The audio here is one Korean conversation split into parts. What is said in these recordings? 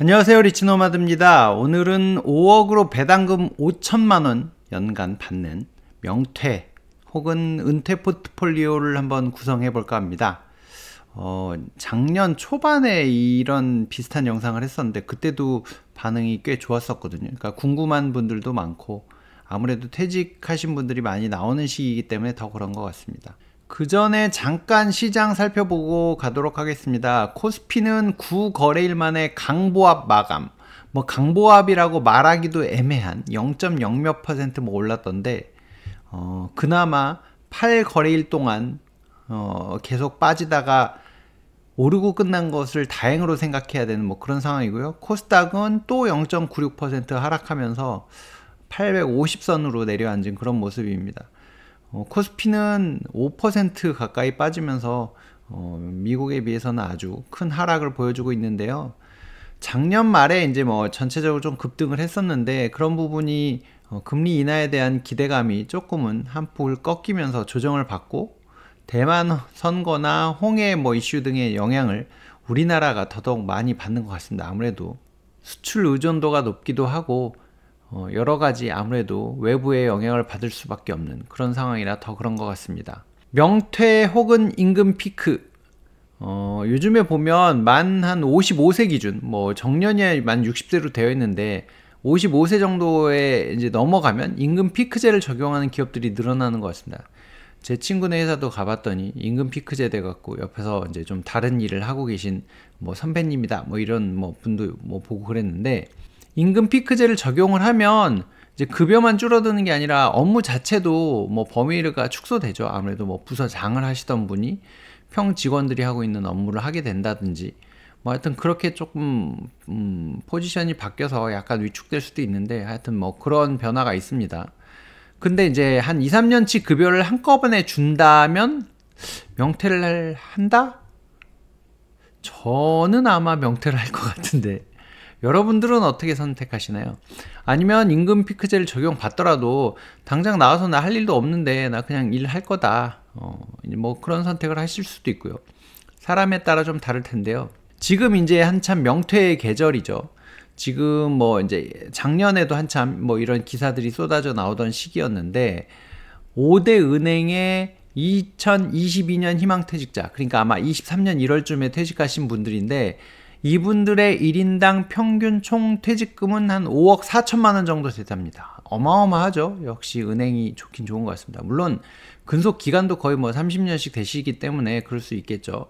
안녕하세요, 리치노마드입니다. 오늘은 5억으로 배당금 5천만원 연간 받는 명퇴 혹은 은퇴 포트폴리오를 한번 구성해 볼까 합니다. 작년 초반에 이런 비슷한 영상을 했었는데 그때도 반응이 꽤 좋았었거든요. 그러니까 궁금한 분들도 많고 아무래도 퇴직하신 분들이 많이 나오는 시기이기 때문에 더 그런 것 같습니다. 그 전에 잠깐 시장 살펴보고 가도록 하겠습니다. 코스피는 9거래일 만에 강보합 마감. 강보합이라고 말하기도 애매한 0.0 몇 퍼센트 올랐던데, 그나마 8거래일 동안 계속 빠지다가 오르고 끝난 것을 다행으로 생각해야 되는 그런 상황이고요. 코스닥은 또 0.96% 하락하면서 850선으로 내려앉은 그런 모습입니다. 코스피는 5% 가까이 빠지면서 미국에 비해서는 아주 큰 하락을 보여주고 있는데요. 작년 말에 이제 전체적으로 좀 급등을 했었는데 그런 부분이 금리 인하에 대한 기대감이 조금은 한풀 꺾이면서 조정을 받고, 대만 선거나 홍해 이슈 등의 영향을 우리나라가 더더욱 많이 받는 것 같습니다. 아무래도 수출 의존도가 높기도 하고 여러 가지 아무래도 외부의 영향을 받을 수밖에 없는 그런 상황이라 더 그런 것 같습니다. 명퇴 혹은 임금 피크, 요즘에 보면 만 한 55세 기준, 정년이 만 60세로 되어 있는데 55세 정도에 이제 넘어가면 임금 피크제를 적용하는 기업들이 늘어나는 것 같습니다. 제 친구네 회사도 가봤더니 임금 피크제 돼 갖고 옆에서 이제 좀 다른 일을 하고 계신 선배님이다 이런 분도 보고 그랬는데, 임금 피크제를 적용을 하면 이제 급여만 줄어드는 게 아니라 업무 자체도 범위가 축소되죠. 아무래도 부서장을 하시던 분이 평 직원들이 하고 있는 업무를 하게 된다든지 하여튼 그렇게 조금 포지션이 바뀌어서 약간 위축될 수도 있는데, 하여튼 그런 변화가 있습니다. 근데 이제 한 2, 3년치 급여를 한꺼번에 준다면 명퇴를 한다? 저는 아마 명퇴를 할 것 같은데 여러분들은 어떻게 선택하시나요? 아니면 임금 피크제를 적용받더라도 당장 나와서 나 할 일도 없는데 나 그냥 일할 거다, 그런 선택을 하실 수도 있고요. 사람에 따라 좀 다를 텐데요. 지금 이제 한참 명퇴의 계절이죠. 지금 이제 작년에도 한참 이런 기사들이 쏟아져 나오던 시기였는데 5대 은행의 2022년 희망퇴직자, 그러니까 아마 23년 1월쯤에 퇴직하신 분들인데 이분들의 1인당 평균 총 퇴직금은 한 5억 4천만 원 정도 됐답니다. 어마어마하죠. 역시 은행이 좋긴 좋은 것 같습니다. 물론 근속 기간도 거의 30년씩 되시기 때문에 그럴 수 있겠죠.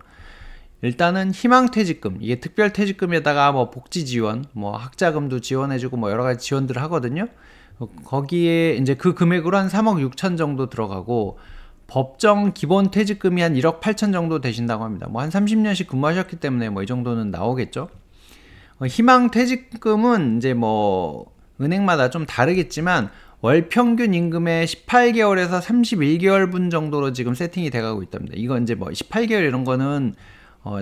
일단은 희망퇴직금, 이게 특별퇴직금에다가 복지 지원, 학자금도 지원해주고 여러 가지 지원들을 하거든요. 거기에 이제 그 금액으로 한 3억 6천 정도 들어가고, 법정 기본 퇴직금이 한 1억 8천 정도 되신다고 합니다. 한 30년씩 근무하셨기 때문에 이 정도는 나오겠죠. 희망 퇴직금은 이제 은행마다 좀 다르겠지만 월 평균 임금의 18개월에서 31개월분 정도로 지금 세팅이 돼가고 있답니다. 이건 이제 18개월 이런 거는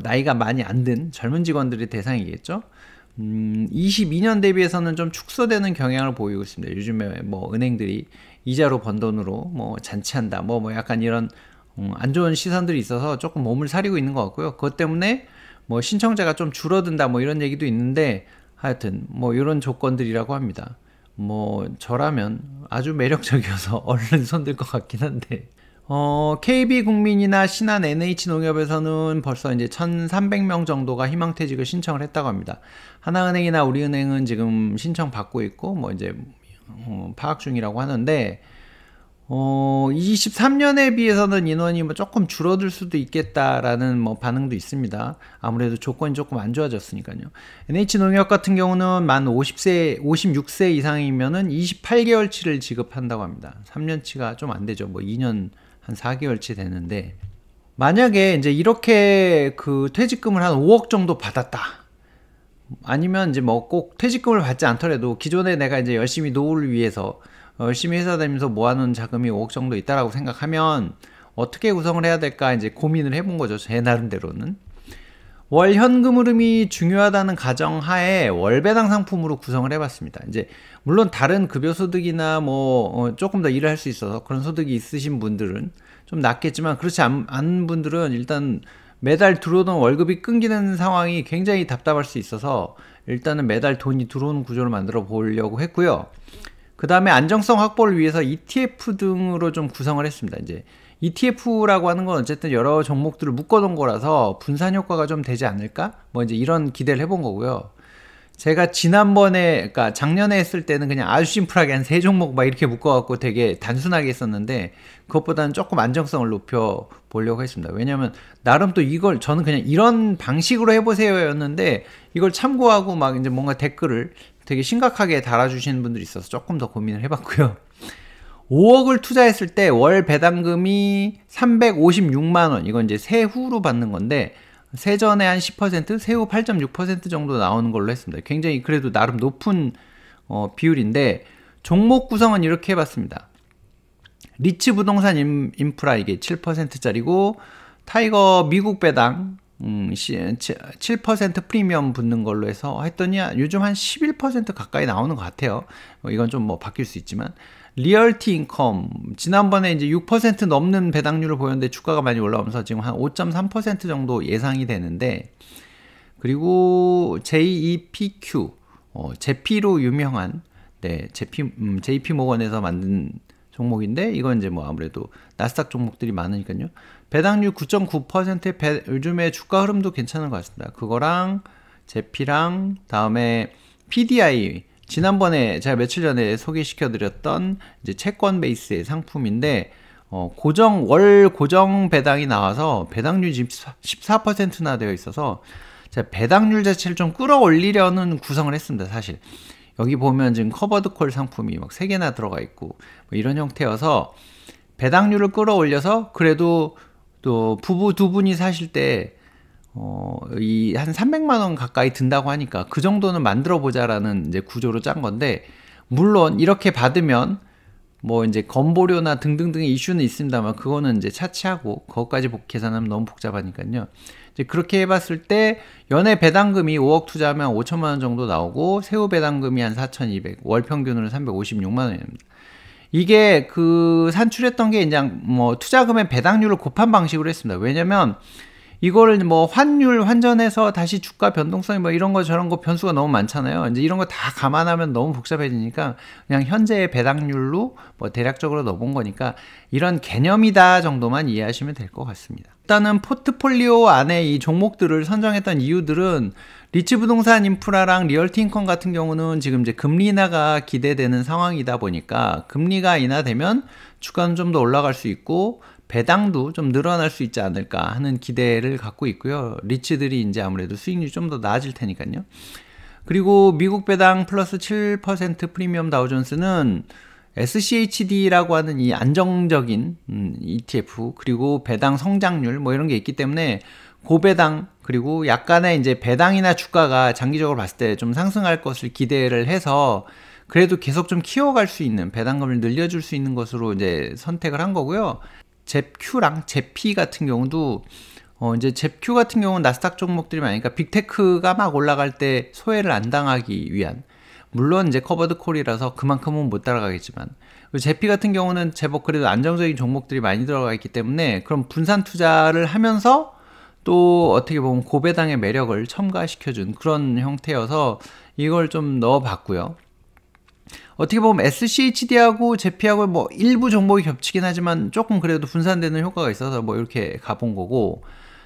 나이가 많이 안 든 젊은 직원들의 대상이겠죠. 22년 대비해서는 좀 축소되는 경향을 보이고 있습니다. 요즘에 은행들이 이자로 번 돈으로 잔치한다 약간 이런 안 좋은 시선들이 있어서 조금 몸을 사리고 있는 것 같고요. 그것 때문에 신청자가 좀 줄어든다 이런 얘기도 있는데, 하여튼 이런 조건들이라고 합니다. 저라면 아주 매력적이어서 얼른 손들 것 같긴 한데, KB국민이나 신한 NH농협에서는 벌써 이제 1,300명 정도가 희망퇴직을 신청을 했다고 합니다. 하나은행이나 우리은행은 지금 신청 받고 있고 이제 파악 중이라고 하는데, 23년에 비해서는 인원이 조금 줄어들 수도 있겠다라는 반응도 있습니다. 아무래도 조건이 조금 안 좋아졌으니까요. NH농협 같은 경우는 만 56세 이상이면은 28개월치를 지급한다고 합니다. 3년치가 좀 안 되죠. 2년 한 4개월치 되는데, 만약에 이제 이렇게 그 퇴직금을 한 5억 정도 받았다, 아니면 이제 꼭 퇴직금을 받지 않더라도 기존에 내가 이제 열심히 노후를 위해서 열심히 회사 다니면서 모아놓은 자금이 5억 정도 있다라고 생각하면 어떻게 구성을 해야 될까 이제 고민을 해본 거죠. 제 나름대로는 월 현금 흐름이 중요하다는 가정하에 월배당 상품으로 구성을 해봤습니다. 이제 물론 다른 급여 소득이나 조금 더 일을 할 수 있어서 그런 소득이 있으신 분들은 좀 낫겠지만, 그렇지 않은 분들은 일단 매달 들어오던 월급이 끊기는 상황이 굉장히 답답할 수 있어서 일단은 매달 돈이 들어오는 구조를 만들어 보려고 했고요. 그 다음에 안정성 확보를 위해서 ETF 등으로 좀 구성을 했습니다. 이제 ETF라고 하는 건 어쨌든 여러 종목들을 묶어놓은 거라서 분산 효과가 좀 되지 않을까? 뭐 이제 이런 기대를 해본 거고요. 제가 지난번에, 그러니까 작년에 했을 때는 그냥 아주 심플하게 한 3종목 막 이렇게 묶어갖고 되게 단순하게 했었는데, 그것보다는 조금 안정성을 높여 보려고 했습니다. 왜냐면, 나름 또 이걸, 저는 그냥 이런 방식으로 해보세요 였는데, 이걸 참고하고 막 이제 뭔가 댓글을 되게 심각하게 달아주시는 분들이 있어서 조금 더 고민을 해봤고요. 5억을 투자했을 때 월 배당금이 356만원, 이건 이제 세후로 받는 건데, 세전에 한 10%, 세후 8.6% 정도 나오는 걸로 했습니다. 굉장히 그래도 나름 높은 비율인데, 종목 구성은 이렇게 해봤습니다. 리츠 부동산 인프라 이게 7%짜리고, 타이거 미국 배당 7% 프리미엄 붙는 걸로 해서 했더니 요즘 한 11% 가까이 나오는 것 같아요. 이건 좀 뭐 바뀔 수 있지만, 리얼티 인컴 지난번에 이제 6% 넘는 배당률을 보였는데 주가가 많이 올라오면서 지금 한 5.3% 정도 예상이 되는데, 그리고 JEPQ 제피로 유명한 JP 모건에서 만든 종목인데, 이건 이제 뭐 아무래도 나스닥 종목들이 많으니까요. 배당률 9.9%의 요즘에 주가 흐름도 괜찮은 것 같습니다. 그거랑 제피랑 다음에 PDI, 지난번에 제가 며칠 전에 소개시켜드렸던 이제 채권 베이스의 상품인데, 월 고정 배당이 나와서 배당률이 지금 14%나 되어 있어서 제가 배당률 자체를 좀 끌어올리려는 구성을 했습니다. 사실 여기 보면 지금 커버드 콜 상품이 막 3개나 들어가 있고 뭐 이런 형태여서 배당률을 끌어올려서 그래도 또 부부 두 분이 사실 때 이 한 300만 원 가까이 든다고 하니까 그 정도는 만들어 보자라는 이제 구조로 짠 건데, 물론 이렇게 받으면 뭐 이제 건보료나 등등등의 이슈는 있습니다만 그거는 이제 차치하고 그것까지 계산하면 너무 복잡하니까요. 이제 그렇게 해봤을 때 연애 배당금이 5억 투자하면 5천만 원 정도 나오고, 세후 배당금이 한 4,200, 월 평균으로 356만 원입니다. 이게 그 산출했던 게 이제 뭐 투자금의 배당률을 곱한 방식으로 했습니다. 왜냐면 이거를 뭐 환전해서 다시 주가 변동성이 뭐 이런 거 저런 거 변수가 너무 많잖아요. 이제 이런 거 다 감안하면 너무 복잡해지니까 그냥 현재의 배당률로 뭐 대략적으로 넣어본 거니까 이런 개념이다 정도만 이해하시면 될 것 같습니다. 일단은 포트폴리오 안에 이 종목들을 선정했던 이유들은, 리츠 부동산 인프라랑 리얼티 인컴 같은 경우는 지금 이제 금리 인하가 기대되는 상황이다 보니까 금리가 인하되면 주가는 좀 더 올라갈 수 있고 배당도 좀 늘어날 수 있지 않을까 하는 기대를 갖고 있고요. 리츠들이 이제 아무래도 수익률이 좀 더 나아질 테니까요. 그리고 미국 배당 플러스 7% 프리미엄 다우존스는 SCHD라고 하는 이 안정적인 ETF, 그리고 배당 성장률 뭐 이런 게 있기 때문에 고배당, 그리고 약간의 이제 배당이나 주가가 장기적으로 봤을 때 좀 상승할 것을 기대를 해서 그래도 계속 좀 키워갈 수 있는, 배당금을 늘려줄 수 있는 것으로 이제 선택을 한 거고요. 잽Q랑 제피 같은 경우도 이제 잽Q 같은 경우는 나스닥 종목들이 많으니까 빅테크가 막 올라갈 때 소외를 안 당하기 위한, 물론 이제 커버드 콜이라서 그만큼은 못 따라가겠지만, 제피 같은 경우는 제법 그래도 안정적인 종목들이 많이 들어가 있기 때문에 그럼 분산 투자를 하면서 또 어떻게 보면 고배당의 매력을 첨가시켜준 그런 형태여서 이걸 좀 넣어봤고요. 어떻게 보면 SCHD하고 제피하고 뭐 일부 종목이 겹치긴 하지만 조금 그래도 분산되는 효과가 있어서 뭐 이렇게 가본 거고,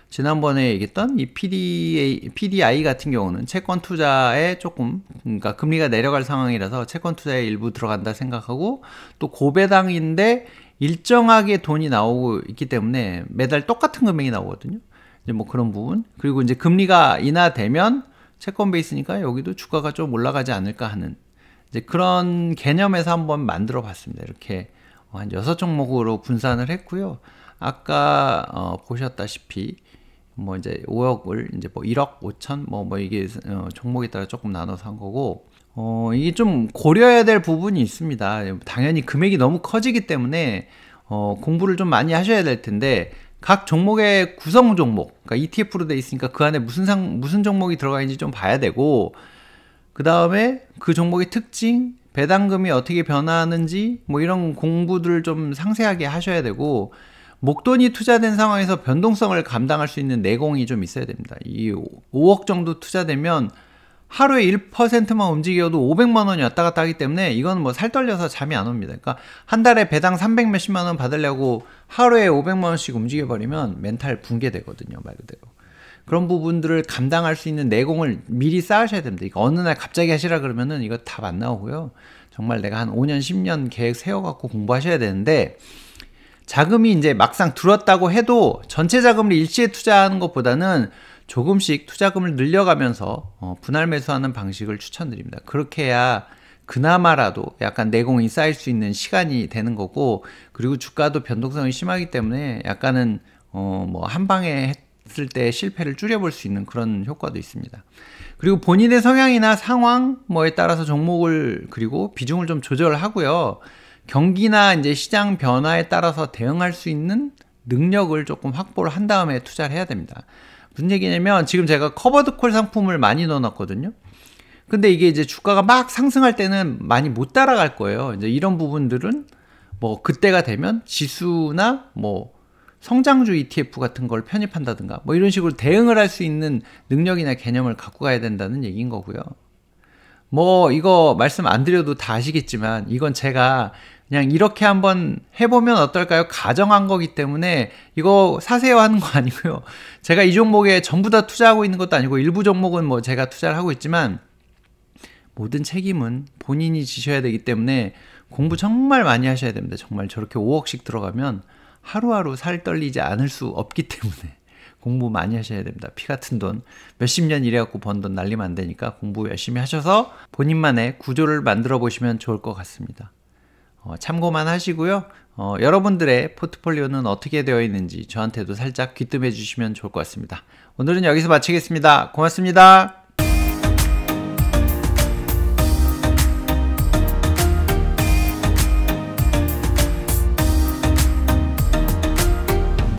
지난번에 얘기했던 이 PDI 같은 경우는 채권 투자에 조금, 그러니까 금리가 내려갈 상황이라서 채권 투자에 일부 들어간다 생각하고, 또 고배당인데 일정하게 돈이 나오고 있기 때문에 매달 똑같은 금액이 나오거든요. 이제 뭐 그런 부분, 그리고 이제 금리가 인하되면 채권 베이스니까 여기도 주가가 좀 올라가지 않을까 하는 이제 그런 개념에서 한번 만들어 봤습니다. 이렇게 한 6종목으로 분산을 했고요. 아까 보셨다시피 뭐 이제 5억을 이제 뭐 1억 5천 뭐 이게 종목에 따라 조금 나눠서 한 거고, 이게 좀 고려해야 될 부분이 있습니다. 당연히 금액이 너무 커지기 때문에 공부를 좀 많이 하셔야 될 텐데, 각 종목의 구성 종목, 그러니까 ETF로 돼 있으니까 그 안에 무슨 종목이 들어가 있는지 좀 봐야 되고, 그 다음에 그 종목의 특징, 배당금이 어떻게 변화하는지 뭐 이런 공부들을 좀 상세하게 하셔야 되고, 목돈이 투자된 상황에서 변동성을 감당할 수 있는 내공이 좀 있어야 됩니다. 이 5억 정도 투자되면 하루에 1%만 움직여도 500만 원이 왔다 갔다 하기 때문에 이건 뭐 살 떨려서 잠이 안 옵니다. 그러니까 한 달에 배당 300 몇십만 원 받으려고 하루에 500만 원씩 움직여버리면 멘탈 붕괴되거든요, 말 그대로. 그런 부분들을 감당할 수 있는 내공을 미리 쌓으셔야 됩니다. 이거 어느 날 갑자기 하시라 그러면은 이거 답 안 나오고요. 정말 내가 한 5년, 10년 계획 세워갖고 공부하셔야 되는데, 자금이 이제 막상 들었다고 해도 전체 자금을 일시에 투자하는 것보다는 조금씩 투자금을 늘려가면서 분할 매수하는 방식을 추천드립니다. 그렇게 해야 그나마라도 약간 내공이 쌓일 수 있는 시간이 되는 거고, 그리고 주가도 변동성이 심하기 때문에 약간은 뭐 한 방에 했을 때 실패를 줄여볼 수 있는 그런 효과도 있습니다. 그리고 본인의 성향이나 상황 뭐에 따라서 종목을 그리고 비중을 좀 조절하고요. 경기나 이제 시장 변화에 따라서 대응할 수 있는 능력을 조금 확보를 한 다음에 투자를 해야 됩니다. 무슨 얘기냐면 지금 제가 커버드 콜 상품을 많이 넣어놨거든요. 근데 이게 이제 주가가 막 상승할 때는 많이 못 따라갈 거예요. 이제 이런 부분들은 뭐 그때가 되면 지수나 뭐 성장주 ETF 같은 걸 편입한다든가 뭐 이런 식으로 대응을 할 수 있는 능력이나 개념을 갖고 가야 된다는 얘기인 거고요. 뭐 이거 말씀 안 드려도 다 아시겠지만 이건 제가 그냥 이렇게 한번 해보면 어떨까요? 가정한 거기 때문에 이거 사세요 하는 거 아니고요. 제가 이 종목에 전부 다 투자하고 있는 것도 아니고 일부 종목은 뭐 제가 투자를 하고 있지만 모든 책임은 본인이 지셔야 되기 때문에 공부 정말 많이 하셔야 됩니다. 정말 저렇게 5억씩 들어가면 하루하루 살 떨리지 않을 수 없기 때문에 공부 많이 하셔야 됩니다. 피 같은 돈 몇십 년 일해갖고 번 돈 날리면 안 되니까 공부 열심히 하셔서 본인만의 구조를 만들어 보시면 좋을 것 같습니다. 참고만 하시고요. 여러분들의 포트폴리오는 어떻게 되어 있는지 저한테도 살짝 귀뜸해 주시면 좋을 것 같습니다. 오늘은 여기서 마치겠습니다. 고맙습니다.